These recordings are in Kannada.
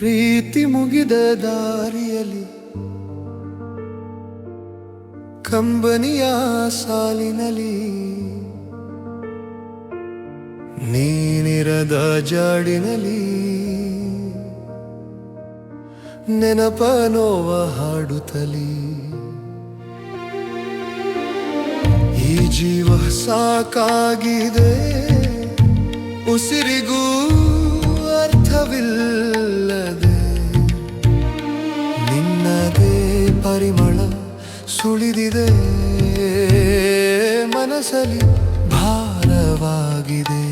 ಪ್ರೀತಿ ಮುಗಿದ ದಾರಿಯಲ್ಲಿ ಕಂಬನಿಯ ಸಾಲಿನಲ್ಲಿ ನೀನಿರದ ಜಾಡಿನಲ್ಲಿ ನೆನಪ ನೋವ ಹಾಡುತ್ತಲಿ ಈ ಜೀವ ಸಾಕಾಗಿದೆ ಉಸಿರಿಗೂ ಅರ್ಥವಿಲ್ಲದೆ ನಿನ್ನದೇ ಪರಿಮಳ ಸುಳಿದಿದೆ ಮನಸ್ಸಲ್ಲಿ ಭಾರವಾಗಿದೆ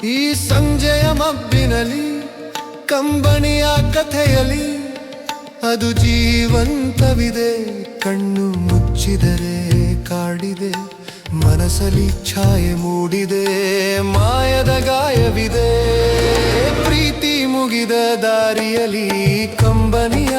ಈ ಸಂಜೆಯ ಮಬ್ಬಿನಲ್ಲಿ ಕಂಬನಿಯ ಕಥೆಯಲ್ಲಿ ಅದು ಜೀವಂತವಿದೆ ಕಣ್ಣು ಮುಚ್ಚಿದರೆ ಕಾಡಿದೆ ಮನಸ್ಸಲ್ಲಿ ಛಾಯೆ ಮೂಡಿದೆ ಮಾಯದ ಗಾಯವಿದೆ ಪ್ರೀತಿ ಮುಗಿದ ದಾರಿಯಲ್ಲಿ ಕಂಬನಿಯ